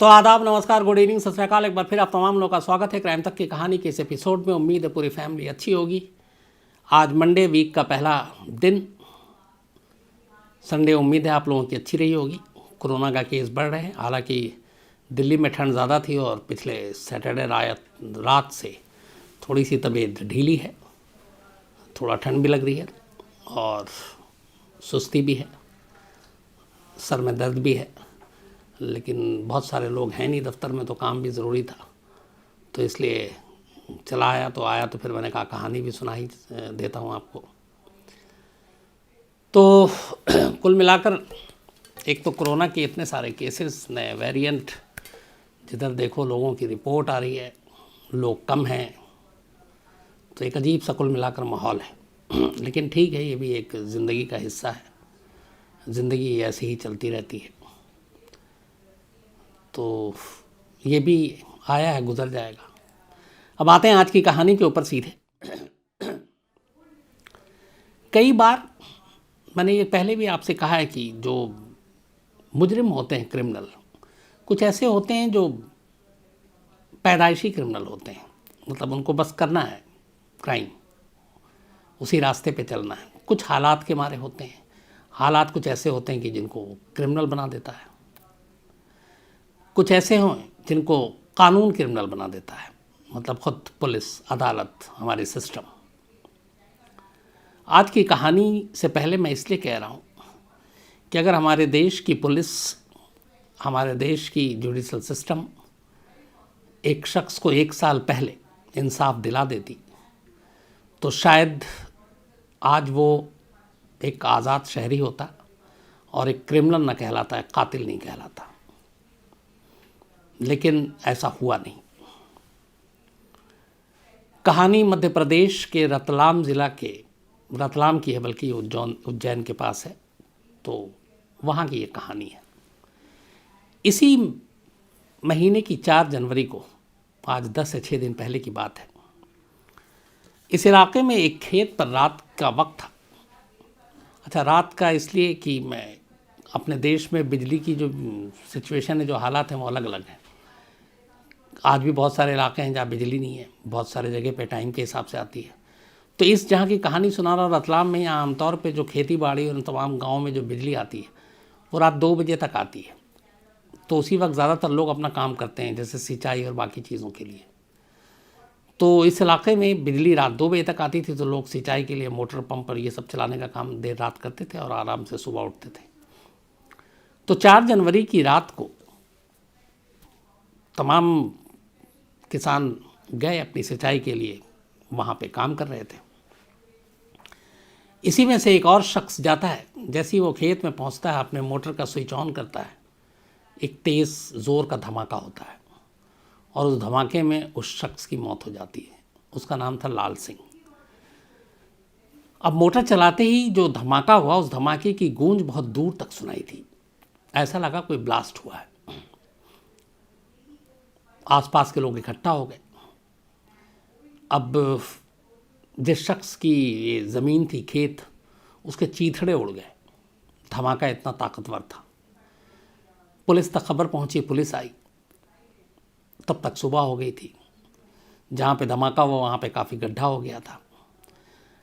तो आदाब, नमस्कार, गुड इवनिंग, सत श्री अकाल। एक बार फिर आप तमाम लोगों का स्वागत है क्राइम तक की कहानी के इस एपिसोड में। उम्मीद है पूरी फैमिली अच्छी होगी। आज मंडे, वीक का पहला दिन, संडे। उम्मीद है आप लोगों की अच्छी रही होगी। कोरोना का केस बढ़ रहे हैं। हालांकि दिल्ली में ठंड ज़्यादा थी और पिछले सैटरडे रात से थोड़ी सी तबीयत ढीली है। थोड़ा ठंड भी लग रही है और सुस्ती भी है, सर में दर्द भी है। लेकिन बहुत सारे लोग हैं नहीं दफ्तर में, तो काम भी ज़रूरी था, तो इसलिए चला आया। तो फिर मैंने कहा कहानी भी सुना ही देता हूँ आपको। तो कुल मिलाकर एक तो कोरोना के इतने सारे केसेस, नए वेरिएंट, जिधर देखो लोगों की रिपोर्ट आ रही है, लोग कम हैं, तो एक अजीब सा कुल मिलाकर माहौल है। लेकिन ठीक है, ये भी एक ज़िंदगी का हिस्सा है। ज़िंदगी ऐसे ही चलती रहती है, तो ये भी आया है, गुजर जाएगा। अब आते हैं आज की कहानी के ऊपर सीधे। कई बार मैंने ये पहले भी आपसे कहा है कि जो मुजरिम होते हैं, क्रिमिनल, कुछ ऐसे होते हैं जो पैदाइशी क्रिमिनल होते हैं। मतलब उनको बस करना है क्राइम, उसी रास्ते पे चलना है। कुछ हालात के मारे होते हैं। हालात कुछ ऐसे होते हैं कि जिनको क्रिमिनल बना देता है। कुछ ऐसे हों जिनको कानून क्रिमिनल बना देता है, मतलब खुद पुलिस, अदालत, हमारे सिस्टम। आज की कहानी से पहले मैं इसलिए कह रहा हूँ कि अगर हमारे देश की पुलिस, हमारे देश की जुडिशल सिस्टम एक शख्स को 1 साल पहले इंसाफ दिला देती, तो शायद आज वो एक आज़ाद शहरी होता और एक क्रिमिनल न कहलाता है, कातिल नहीं कहलाता। लेकिन ऐसा हुआ नहीं। कहानी मध्य प्रदेश के रतलाम ज़िला के, रतलाम की है बल्कि उज्जैन के पास है, तो वहाँ की ये कहानी है। इसी महीने की 4 जनवरी को, आज 10 से 6 दिन पहले की बात है, इस इलाके में एक खेत पर रात का वक्त था। अच्छा, रात का इसलिए कि मैं अपने देश में बिजली की जो सिचुएशन है, जो हालात हैं, वो अलग अलग हैं। आज भी बहुत सारे इलाके हैं जहाँ बिजली नहीं है, बहुत सारे जगह पे टाइम के हिसाब से आती है। तो इस जहाँ की कहानी सुना रहा, रतलाम में यहाँ आमतौर पे जो खेती बाड़ी और तमाम गाँव में जो बिजली आती है वो रात 2 बजे तक आती है। तो उसी वक्त ज़्यादातर लोग अपना काम करते हैं, जैसे सिंचाई और बाकी चीज़ों के लिए। तो इस इलाके में बिजली रात 2 बजे तक आती थी, तो लोग सिंचाई के लिए मोटर पंप और ये सब चलाने का काम देर रात करते थे और आराम से सुबह उठते थे। तो 4 जनवरी की रात को तमाम किसान गए अपनी सिंचाई के लिए, वहाँ पे काम कर रहे थे। इसी में से एक और शख्स जाता है। जैसे ही वो खेत में पहुँचता है, अपने मोटर का स्विच ऑन करता है, एक तेज़ ज़ोर का धमाका होता है और उस धमाके में उस शख्स की मौत हो जाती है। उसका नाम था लाल सिंह। अब मोटर चलाते ही जो धमाका हुआ, उस धमाके की गूंज बहुत दूर तक सुनाई थी। ऐसा लगा कोई ब्लास्ट हुआ है। आसपास के लोग इकट्ठा हो गए। अब जिस शख्स की ये ज़मीन थी, खेत, उसके चीथड़े उड़ गए। धमाका इतना ताकतवर था। पुलिस तक खबर पहुंची, पुलिस आई। तब तक सुबह हो गई थी। जहाँ पे धमाका हुआ वहाँ पे काफ़ी गड्ढा हो गया था।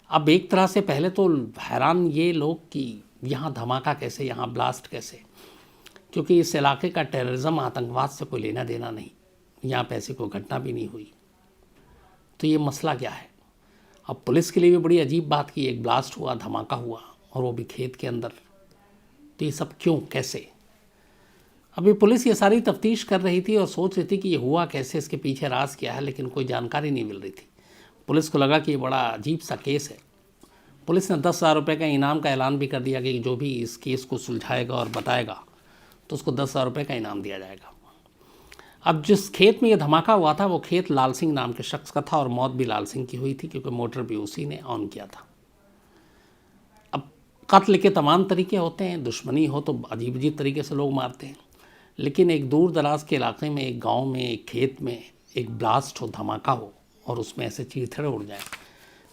अब एक तरह से पहले तो हैरान ये लोग कि यहाँ धमाका कैसे, यहाँ ब्लास्ट कैसे, क्योंकि इस इलाके का टेररिज्म, आतंकवाद से कोई लेना देना नहीं। यहाँ पे ऐसी कोई घटना भी नहीं हुई। तो ये मसला क्या है? अब पुलिस के लिए भी बड़ी अजीब बात कि एक ब्लास्ट हुआ, धमाका हुआ, और वो भी खेत के अंदर। तो ये सब क्यों, कैसे? अभी पुलिस ये सारी तफ्तीश कर रही थी और सोच रही थी कि ये हुआ कैसे, इसके पीछे राज क्या है, लेकिन कोई जानकारी नहीं मिल रही थी। पुलिस को लगा कि ये बड़ा अजीब सा केस है। पुलिस ने 10,000 रुपये का इनाम का ऐलान भी कर दिया कि जो भी इस केस को सुलझाएगा और बताएगा तो उसको 10,000 रुपये का इनाम दिया जाएगा। अब जिस खेत में ये धमाका हुआ था, वो खेत लाल सिंह नाम के शख्स का था और मौत भी लाल सिंह की हुई थी, क्योंकि मोटर भी उसी ने ऑन किया था। अब कत्ल के तमाम तरीके होते हैं। दुश्मनी हो तो अजीब अजीब तरीके से लोग मारते हैं, लेकिन एक दूर दराज के इलाके में, एक गांव में, एक खेत में एक ब्लास्ट हो, धमाका हो और उसमें ऐसे चीथड़े उड़ जाए,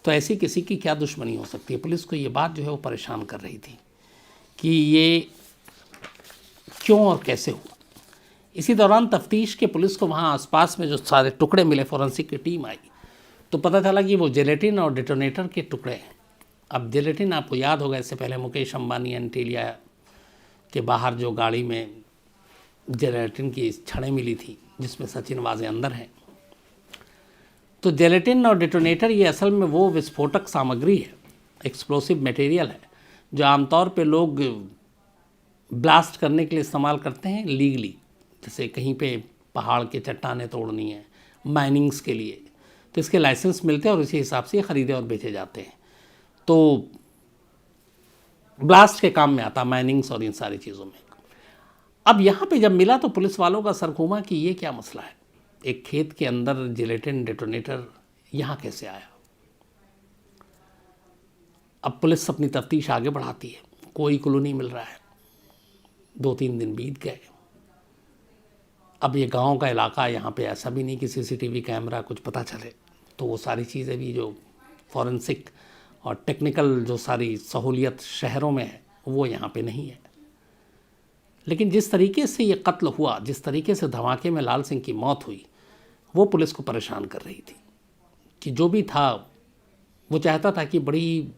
तो ऐसी किसी की क्या दुश्मनी हो सकती है? पुलिस को ये बात जो है वो परेशान कर रही थी कि ये क्यों और कैसे हुआ। इसी दौरान तफ्तीश के पुलिस को वहाँ आसपास में जो सारे टुकड़े मिले, फोरेंसिक की टीम आई तो पता चला कि वो जेलेटिन और डिटोनेटर के टुकड़े हैं। अब जेलेटिन आपको याद होगा, इससे पहले मुकेश अंबानी एंटीलिया के बाहर जो गाड़ी में जेलेटिन की छड़ें मिली थी जिसमें सचिन वाजे अंदर हैं, तो जेलेटिन और डिटोनेटर ये असल में वो विस्फोटक सामग्री है, एक्सप्लोसिव मटेरियल है, जो आमतौर पे लोग ब्लास्ट करने के लिए इस्तेमाल करते हैं लीगली, जैसे कहीं पे पहाड़ के चट्टानें तोड़नी है, माइनिंग्स के लिए, तो इसके लाइसेंस मिलते हैं और इसी हिसाब से खरीदे और बेचे जाते हैं। तो ब्लास्ट के काम में आता, माइनिंग्स और इन सारी चीज़ों में। अब यहाँ पे जब मिला तो पुलिस वालों का सर घूमा कि ये क्या मसला है, एक खेत के अंदर जिलेटिन डेटोनेटर यहाँ कैसे आया। अब पुलिस अपनी तफ्तीश आगे बढ़ाती है, कोई क्लू नहीं मिल रहा है। 2-3 दिन बीत गए। अब ये गांव का इलाका, यहाँ पे ऐसा भी नहीं कि सीसीटीवी कैमरा कुछ पता चले, तो वो सारी चीज़ें भी जो फॉरेंसिक और टेक्निकल जो सारी सहूलियत शहरों में है वो यहाँ पे नहीं है। लेकिन जिस तरीके से ये कत्ल हुआ, जिस तरीके से धमाके में लाल सिंह की मौत हुई, वो पुलिस को परेशान कर रही थी कि जो भी था वो चाहता था कि बड़ी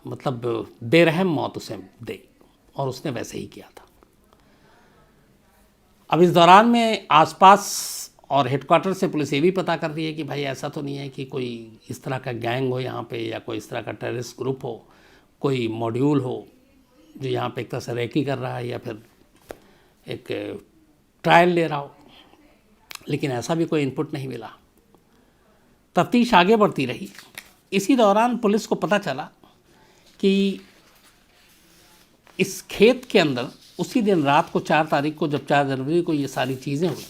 मतलब बेरहम मौत उसे दे, और उसने वैसे ही किया था। अब इस दौरान में आसपास और हेडक्वार्टर से पुलिस ये भी पता कर रही है कि भाई ऐसा तो नहीं है कि कोई इस तरह का गैंग हो यहाँ पे, या कोई इस तरह का टेररिस्ट ग्रुप हो, कोई मॉड्यूल हो जो यहाँ पे एक तरह से रैकी कर रहा है या फिर एक ट्रायल ले रहा हो, लेकिन ऐसा भी कोई इनपुट नहीं मिला। तफ्तीश आगे बढ़ती रही। इसी दौरान पुलिस को पता चला कि इस खेत के अंदर उसी दिन रात को 4 तारीख को, जब 4 जनवरी को ये सारी चीज़ें हुई,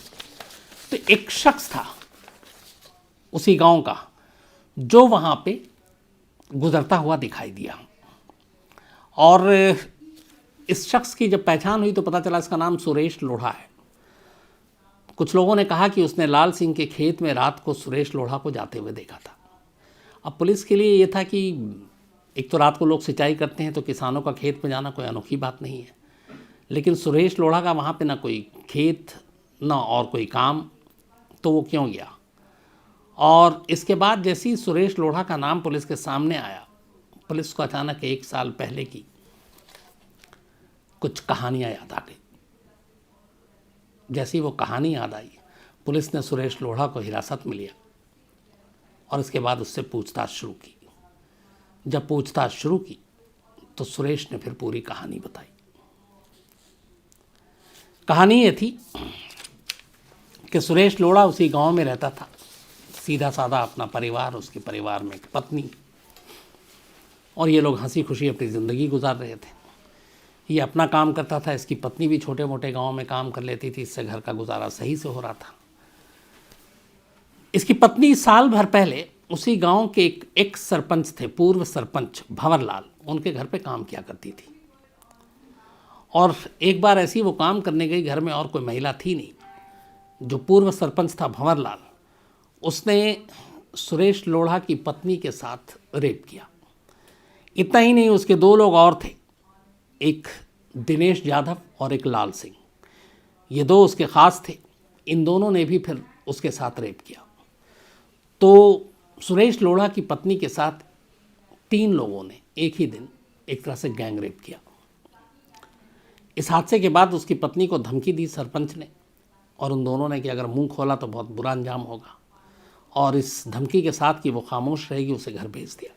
तो एक शख्स था उसी गांव का जो वहाँ पे गुजरता हुआ दिखाई दिया। और इस शख्स की जब पहचान हुई तो पता चला इसका नाम सुरेश लोढ़ा है। कुछ लोगों ने कहा कि उसने लाल सिंह के खेत में रात को सुरेश लोढ़ा को जाते हुए देखा था। अब पुलिस के लिए ये था कि एक तो रात को लोग सिंचाई करते हैं तो किसानों का खेत में जाना कोई अनोखी बात नहीं है, लेकिन सुरेश लोढ़ा का वहाँ पे ना कोई खेत ना और कोई काम, तो वो क्यों गया। और इसके बाद जैसे ही सुरेश लोढ़ा का नाम पुलिस के सामने आया, पुलिस को अचानक 1 साल पहले की कुछ कहानियाँ याद आ गई। जैसी वो कहानी याद आई, पुलिस ने सुरेश लोढ़ा को हिरासत में लिया और इसके बाद उससे पूछताछ शुरू की। जब पूछताछ शुरू की तो सुरेश ने फिर पूरी कहानी बताई। कहानी ये थी कि सुरेश लोढ़ा उसी गांव में रहता था, सीधा साधा अपना परिवार, उसके परिवार में एक पत्नी, और ये लोग हंसी खुशी अपनी ज़िंदगी गुजार रहे थे। ये अपना काम करता था, इसकी पत्नी भी छोटे मोटे गांव में काम कर लेती थी, इससे घर का गुजारा सही से हो रहा था। इसकी पत्नी साल भर पहले उसी गांव के एक सरपंच थे, पूर्व सरपंच भंवरलाल, उनके घर पे काम किया करती थी। और एक बार ऐसी वो काम करने गई, घर में और कोई महिला थी नहीं। जो पूर्व सरपंच था भंवरलाल, उसने सुरेश लोढ़ा की पत्नी के साथ रेप किया। इतना ही नहीं, उसके 2 लोग और थे, एक दिनेश यादव और एक लाल सिंह। ये 2 उसके ख़ास थे। इन दोनों ने भी फिर उसके साथ रेप किया। तो सुरेश लोढ़ा की पत्नी के साथ 3 लोगों ने एक ही दिन एक तरह से गैंग रेप किया। इस हादसे के बाद उसकी पत्नी को धमकी दी सरपंच ने, और उन दोनों ने कि अगर मुंह खोला तो बहुत बुरा अंजाम होगा, और इस धमकी के साथ कि वो खामोश रहेगी उसे घर भेज दिया।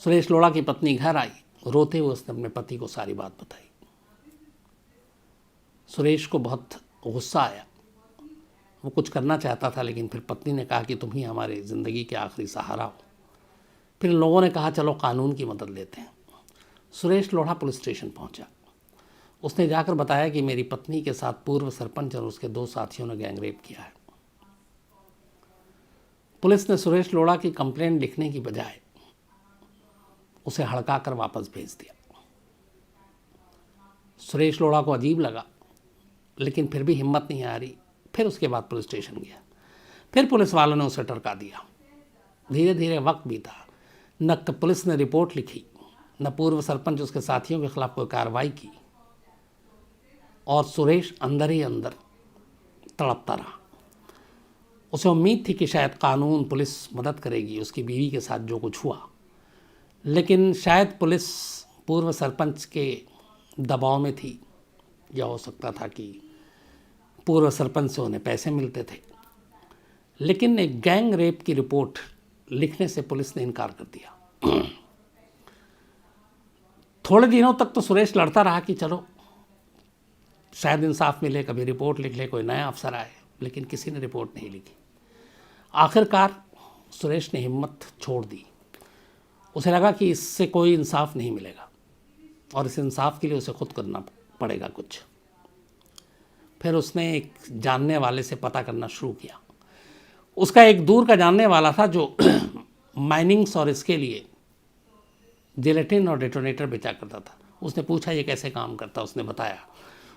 सुरेश लोढ़ा की पत्नी घर आई, रोते हुए उसने अपने पति को सारी बात बताई। सुरेश को बहुत गुस्सा आया, वो कुछ करना चाहता था, लेकिन फिर पत्नी ने कहा कि तुम ही हमारी ज़िंदगी के आखिरी सहारा हो। फिर लोगों ने कहा चलो कानून की मदद लेते हैं। सुरेश लोढ़ा पुलिस स्टेशन पहुंचा। उसने जाकर बताया कि मेरी पत्नी के साथ पूर्व सरपंच और उसके 2 साथियों ने गैंग रेप किया है। पुलिस ने सुरेश लोढ़ा की कंप्लेंट लिखने की बजाय उसे हड़का कर वापस भेज दिया। सुरेश लोढ़ा को अजीब लगा, लेकिन फिर भी हिम्मत नहीं आ रही। फिर उसके बाद पुलिस स्टेशन गया। फिर पुलिस वालों ने उसे टरका दिया। धीरे धीरे वक्त बीता, न पुलिस ने रिपोर्ट लिखी, न पूर्व सरपंच उसके साथियों के खिलाफ कोई कार्रवाई की। और सुरेश अंदर ही अंदर तड़पता रहा। उसे उम्मीद थी कि शायद कानून, पुलिस मदद करेगी, उसकी बीवी के साथ जो कुछ हुआ, लेकिन शायद पुलिस पूर्व सरपंच के दबाव में थी, या हो सकता था कि पूर्व सरपंच से उन्हें पैसे मिलते थे। लेकिन एक गैंग रेप की रिपोर्ट लिखने से पुलिस ने इनकार कर दिया। थोड़े दिनों तक तो सुरेश लड़ता रहा कि चलो शायद इंसाफ मिले, कभी रिपोर्ट लिख ले, कोई नया अफसर आए, लेकिन किसी ने रिपोर्ट नहीं लिखी। आखिरकार सुरेश ने हिम्मत छोड़ दी। उसे लगा कि इससे कोई इंसाफ नहीं मिलेगा और इस इंसाफ के लिए उसे खुद करना पड़ेगा कुछ। फिर उसने एक जानने वाले से पता करना शुरू किया। उसका एक दूर का जानने वाला था जो माइनिंग्स और इसके लिए जिलेटिन और डेटोनेटर बेचा करता था। उसने पूछा ये कैसे काम करता, उसने बताया।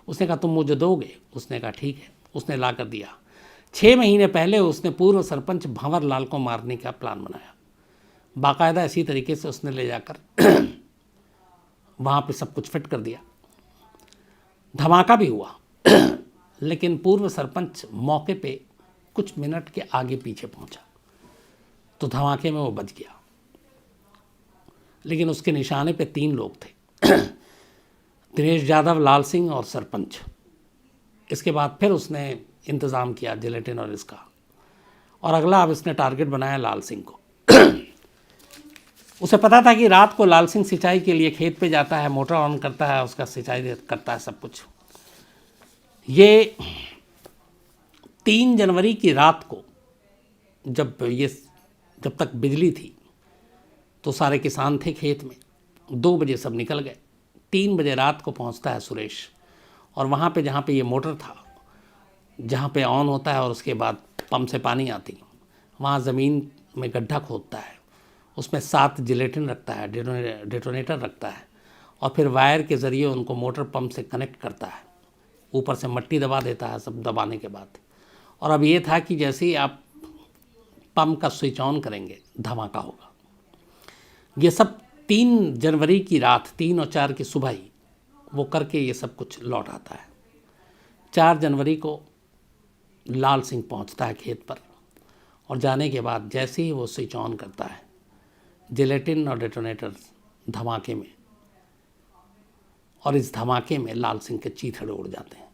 उसने कहा तुम मुझे दोगे? उसने कहा ठीक है। उसने ला कर दिया। 6 महीने पहले उसने पूर्व सरपंच भंवर लाल को मारने का प्लान बनाया। बाकायदा इसी तरीके से उसने ले जाकर वहाँ पे सब कुछ फिट कर दिया। धमाका भी हुआ लेकिन पूर्व सरपंच मौके पे कुछ मिनट के आगे पीछे पहुंचा तो धमाके में वो बच गया। लेकिन उसके निशाने पे 3 लोग थे दिनेश यादव, लाल सिंह और सरपंच। इसके बाद फिर उसने इंतज़ाम किया जिलेटिन और इसका, और अगला अब इसने टारगेट बनाया लाल सिंह को। उसे पता था कि रात को लाल सिंह सिंचाई के लिए खेत पे जाता है, मोटर ऑन करता है, उसका सिंचाई करता है, सब कुछ। ये 3 जनवरी की रात को जब तक बिजली थी तो सारे किसान थे खेत में। 2 बजे सब निकल गए। 3 बजे रात को पहुंचता है सुरेश, और वहाँ पे जहाँ पे ये मोटर था, जहाँ पे ऑन होता है और उसके बाद पंप से पानी आती, वहाँ ज़मीन में गड्ढा खोदता है, उसमें 7 जिलेटिन रखता है, डेटोनेटर रखता है, और फिर वायर के ज़रिए उनको मोटर पंप से कनेक्ट करता है। ऊपर से मट्टी दबा देता है सब दबाने के बाद। और अब ये था कि जैसे ही आप पंप का स्विच ऑन करेंगे धमाका होगा। ये सब 3 जनवरी की रात, 3 और 4 की सुबह ही वो करके ये सब कुछ लौट आता है। 4 जनवरी को लाल सिंह पहुंचता है खेत पर, और जाने के बाद जैसे ही वो स्विच ऑन करता है, जिलेटिन और डेटोनेटर धमाके में, और इस धमाके में लाल सिंह के चीथड़े उड़ जाते हैं।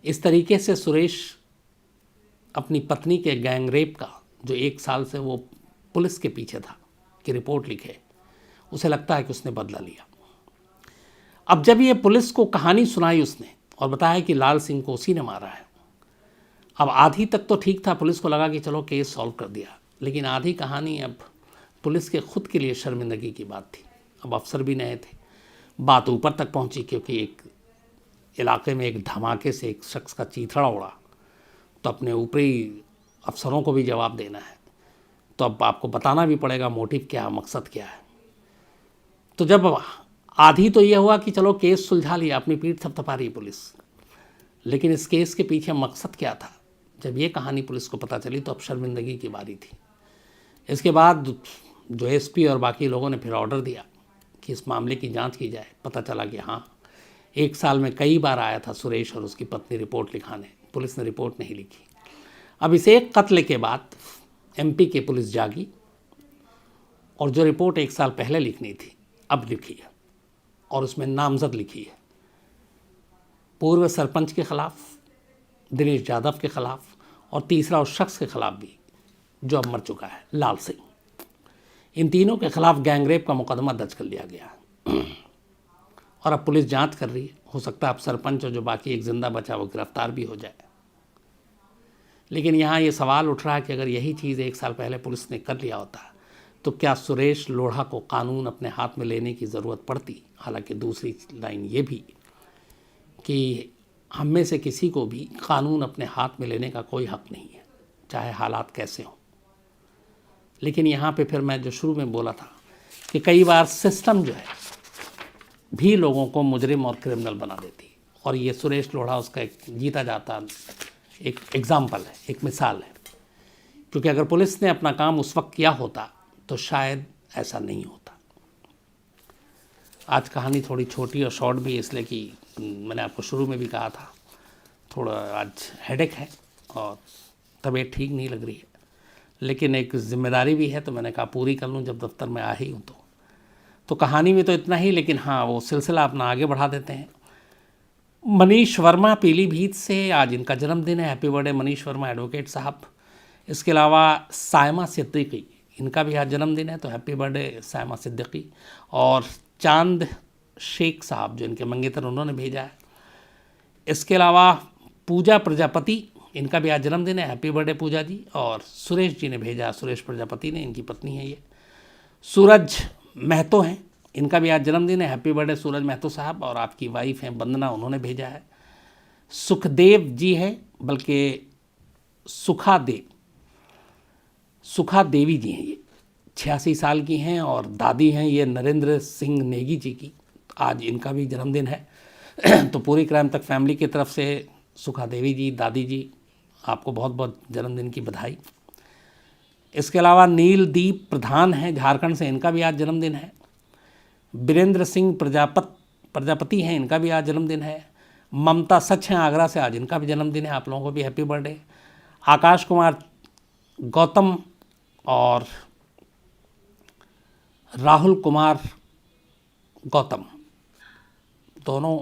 इस तरीके से सुरेश अपनी पत्नी के गैंग रेप का, जो 1 साल से वो पुलिस के पीछे था कि रिपोर्ट लिखे, उसे लगता है कि उसने बदला लिया। अब जब ये पुलिस को कहानी सुनाई उसने और बताया कि लाल सिंह को उसी ने मारा है, अब आधी तक तो ठीक था, पुलिस को लगा कि चलो केस सॉल्व कर दिया, लेकिन आधी कहानी अब पुलिस के खुद के लिए शर्मिंदगी की बात थी। अब अफसर भी नए थे, बात ऊपर तक पहुंची, क्योंकि एक इलाके में एक धमाके से एक शख्स का चीथड़ा उड़ा, तो अपने ऊपरी अफसरों को भी जवाब देना है, तो अब आपको बताना भी पड़ेगा मोटिव क्या है, मकसद क्या है। तो जब आधी तो यह हुआ कि चलो केस सुलझा लिया, अपनी पीठ थपथपा रही पुलिस, लेकिन इस केस के पीछे मकसद क्या था, जब ये कहानी पुलिस को पता चली तो अब शर्मिंदगी की बारी थी। इसके बाद जो एसपी और बाकी लोगों ने फिर ऑर्डर दिया कि इस मामले की जांच की जाए। पता चला कि हाँ, 1 साल में कई बार आया था सुरेश और उसकी पत्नी रिपोर्ट लिखाने, पुलिस ने रिपोर्ट नहीं लिखी। अब इस एक कत्ल के बाद एमपी की पुलिस जागी, और जो रिपोर्ट 1 साल पहले लिखनी थी अब लिखी है, और उसमें नामजद लिखी है पूर्व सरपंच के खिलाफ, दिनेश यादव के खिलाफ, और तीसरा उस शख्स के खिलाफ भी जो अब मर चुका है, लाल सिंह। इन तीनों के खिलाफ गैंगरेप का मुकदमा दर्ज कर लिया गया है और अब पुलिस जांच कर रही है। हो सकता है अब सरपंच और जो बाकी एक जिंदा बचा वो गिरफ्तार भी हो जाए। लेकिन यहाँ ये सवाल उठ रहा है कि अगर यही चीज़ 1 साल पहले पुलिस ने कर लिया होता तो क्या सुरेश लोढ़ा को कानून अपने हाथ में लेने की ज़रूरत पड़ती। हालांकि दूसरी लाइन ये भी कि हम में से किसी को भी कानून अपने हाथ में लेने का कोई हक नहीं है, चाहे हालात कैसे हों। लेकिन यहाँ पे फिर मैं जो शुरू में बोला था कि कई बार सिस्टम जो है भी लोगों को मुजरिम और क्रिमिनल बना देती है, और ये सुरेश लोढ़ा उसका एक जीता जाता एक एग्ज़ाम्पल है, एक मिसाल है। क्योंकि अगर पुलिस ने अपना काम उस वक्त किया होता तो शायद ऐसा नहीं होता। आज कहानी थोड़ी छोटी और शॉर्ट भी इसलिए कि मैंने आपको शुरू में भी कहा था, थोड़ा आज हेडेक है और तबीयत ठीक नहीं लग रही है, लेकिन एक जिम्मेदारी भी है तो मैंने कहा पूरी कर लूँ जब दफ्तर में आ ही हूँ। तो कहानी में तो इतना ही, लेकिन हाँ वो सिलसिला अपना आगे बढ़ा देते हैं। मनीष वर्मा पीलीभीत से, आज इनका जन्मदिन है। Happy birthday Manish Verma advocate साहब। इसके अलावा सायमा सिद्दीकी, इनका भी आज जन्मदिन है, तो हैप्पी बर्थडे सायमा सिद्दीकी। और चांद शेख साहब जो इनके मंगेतर, उन्होंने भेजा है। इसके अलावा पूजा प्रजापति, इनका भी आज जन्मदिन है, हैप्पी बर्थडे पूजा जी। और सुरेश जी ने भेजा, सुरेश प्रजापति ने, इनकी पत्नी है ये। सूरज महतो हैं, इनका भी आज जन्मदिन है, हैप्पी बर्थडे सूरज महतो साहब। और आपकी वाइफ हैं वंदना, उन्होंने भेजा है। सुखदेव जी हैं, बल्कि सुखा देवी जी हैं, ये 86 साल की हैं और दादी हैं ये नरेंद्र सिंह नेगी जी की, आज इनका भी जन्मदिन है। तो पूरी क्राइम तक फैमिली की तरफ से सुखा देवी जी, दादी जी, आपको बहुत बहुत जन्मदिन की बधाई। इसके अलावा नीलदीप प्रधान हैं झारखंड से, इनका भी आज जन्मदिन है। बीरेंद्र सिंह प्रजापति हैं, इनका भी आज जन्मदिन है। ममता सच हैं आगरा से, आज इनका भी जन्मदिन है, आप लोगों को भी हैप्पी बर्थडे। आकाश कुमार गौतम और राहुल कुमार गौतम दोनों,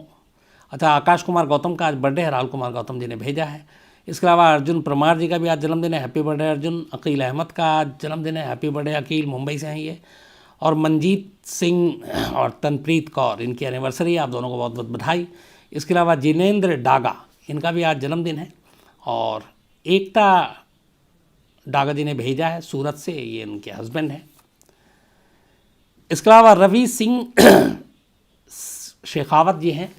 अच्छा आकाश कुमार गौतम का आज बर्थडे है, राहुल कुमार गौतम जी ने भेजा है। इसके अलावा अर्जुन परमार जी का भी आज जन्मदिन है, हैप्पी बर्थडे अर्जुन। अकील अहमद का आज जन्मदिन है, हैप्पी बर्थडे अकील, मुंबई से हैं ये। और मनजीत सिंह और तनप्रीत कौर, इनकी एनिवर्सरी है, आप दोनों को बहुत बहुत बधाई। इसके अलावा जिनेंद्र डागा, इनका भी आज जन्मदिन है। और एकता डागा जी ने भेजा है सूरत से, ये इनके हस्बैंड हैं। इसके अलावा रवि सिंह शेखावत जी हैं,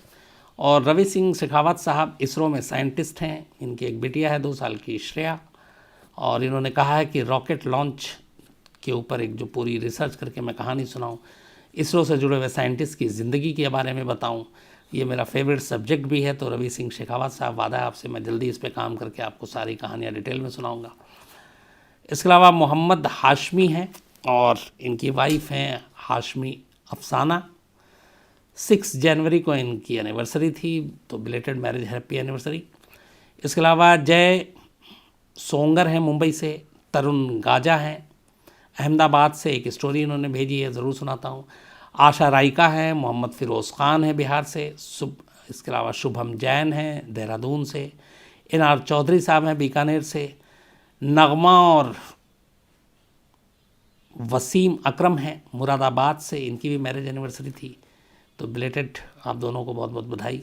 और रवि सिंह शेखावत साहब इसरो में साइंटिस्ट हैं। इनकी एक बेटिया है 2 साल की श्रेया, और इन्होंने कहा है कि रॉकेट लॉन्च के ऊपर एक जो पूरी रिसर्च करके मैं कहानी सुनाऊं, इसरो से जुड़े हुए साइंटिस्ट की ज़िंदगी के बारे में बताऊं, ये मेरा फेवरेट सब्जेक्ट भी है। तो रवि सिंह शेखावत साहब, वादा है आपसे मैं जल्दी इस पे काम करके आपको सारी कहानियाँ डिटेल में सुनाऊँगा। इसके अलावा मोहम्मद हाशमी हैं, और इनकी वाइफ हैं हाशमी अफसाना। 6 जनवरी को इनकी एनिवर्सरी थी, तो बिलेटेड मैरिज हैप्पी एनिवर्सरी। इसके अलावा जय सोंगर हैं मुंबई से, तरुण गाजा हैं अहमदाबाद से, एक स्टोरी इन्होंने भेजी है, ज़रूर सुनाता हूँ। आशा राइका हैं, मोहम्मद फ़िरोज़ ख़ान है बिहार से, इसके अलावा शुभम जैन हैं देहरादून से, NR चौधरी साहब हैं बीकानेर से, नगमा और वसीम अकरम हैं मुरादाबाद से, इनकी भी मैरिज एनिवर्सरी थी, तो बिलेटेड आप दोनों को बहुत बहुत बधाई।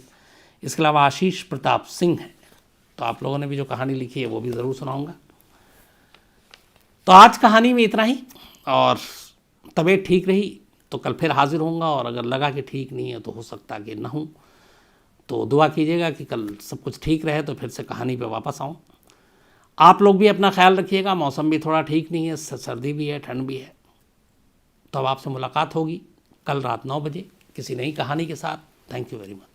इसके अलावा आशीष प्रताप सिंह हैं, तो आप लोगों ने भी जो कहानी लिखी है वो भी ज़रूर सुनाऊंगा। तो आज कहानी में इतना ही, और तबीयत ठीक रही तो कल फिर हाजिर होऊंगा, और अगर लगा कि ठीक नहीं है तो हो सकता कि ना हूँ, तो दुआ कीजिएगा कि कल सब कुछ ठीक रहे तो फिर से कहानी पे वापस आऊँ। आप लोग भी अपना ख्याल रखिएगा, मौसम भी थोड़ा ठीक नहीं है, सर्दी भी है, ठंड भी है। तो अब आपसे मुलाकात होगी कल रात 9 बजे किसी नई कहानी के साथ। Thank you very much.